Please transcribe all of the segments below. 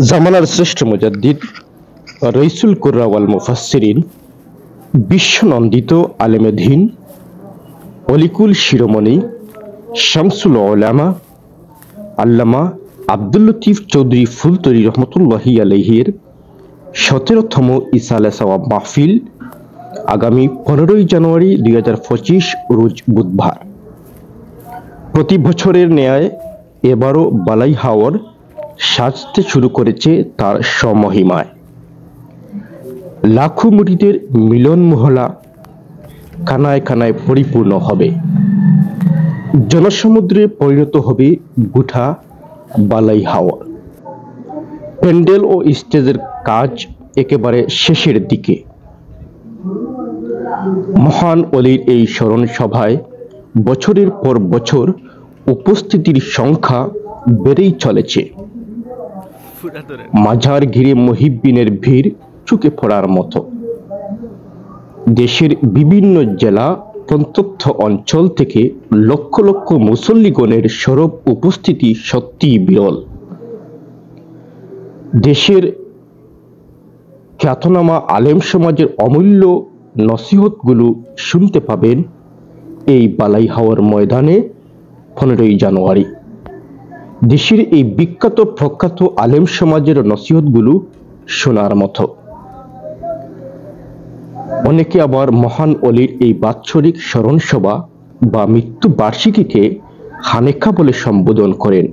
জামানার শ্রেষ্ঠ মুজাদ্দিদ রইসুল কুররা ওয়াল মুফাসসিরিন বিশ্বনন্দিত আলেমে দ্বীন অলিকুল শিরোমণি শামসুল উলামা আল্লামা আব্দুল লতিফ চৌধুরী ফুলতলী রহমতুল্লাহি আলাইহির ১৭তম ইসালে সওয়াব মাহফিল আগামী ১৫ই জানুয়ারি ২০২৫ রোজ বুধবার। প্রতি বছরের ন্যায় এবারও বালাই হাওর সাজতে শুরু করেছে তার স্বমহিমায়। লাখো মুরিদের মিলন মহলা কানায় কানায় পরিপূর্ণ হবে, জনসমুদ্রে পরিণত হবে গোটা বালাই হাওর। প্যান্ডেল ও স্টেজের কাজ একেবারে শেষের দিকে। মহান অলির এই স্মরণ সভায় বছরের পর বছর উপস্থিতির সংখ্যা বেড়েই চলেছে। মাজার ঘিরে মুহিব্বিনের ভিড় চুকে পড়ার মতো। দেশের বিভিন্ন জেলা প্রত্যন্ত অঞ্চল থেকে লক্ষ লক্ষ মুসল্লিগণের সরব উপস্থিতি সত্যিই বিরল। দেশের খ্যাতনামা আলেম সমাজের অমূল্য নসিহতগুলো শুনতে পাবেন এই বালাই হাওর ময়দানে ১৫ই জানুয়ারি। দেশের এই বিখ্যাত প্রখ্যাত আলেম সমাজের নসিহতগুলো শোনার মতো। অনেকে আবার মহান অলির এই বাৎসরিক স্মরণ সভা বা মৃত্যু বার্ষিকীকে খানেকা বলে সম্বোধন করেন।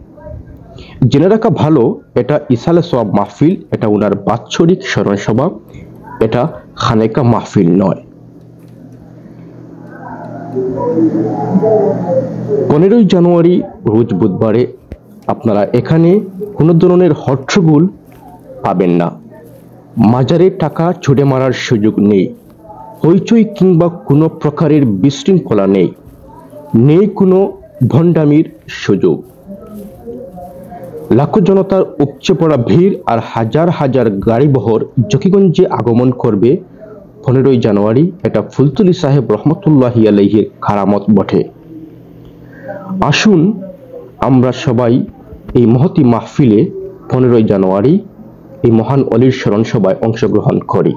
জেনে রাখা ভালো, এটা ইসালে সওয়াব মাহফিল, এটা ওনার বাৎসরিক স্মরণ সভা, এটা খানেকা মাহফিল নয়। ১৫ই জানুয়ারি রোজ বুধবারে আপনারা এখানে কোনো ধরনের হট্টগোল পাবেন না। মাজারে টাকা ছুড়ে মারার সুযোগ নেই, হইচই কিংবা কোনো প্রকারের বিশৃঙ্খলা নেই, নেই কোনো ভণ্ডামির সুযোগ। লাখো জনতার উপচে পড়া ভিড় আর হাজার হাজার গাড়িবহর জকিগঞ্জে আগমন করবে ১৫ই জানুয়ারি। এটা ফুলতলী সাহেব রহমতুল্লাহি আলাইহির কারামত বটে। আসুন আমরা সবাই এই মহতি মাহফিলে ১৫ই জানুয়ারি এই মহান অলির স্মরণ সভায় অংশগ্রহণ করি।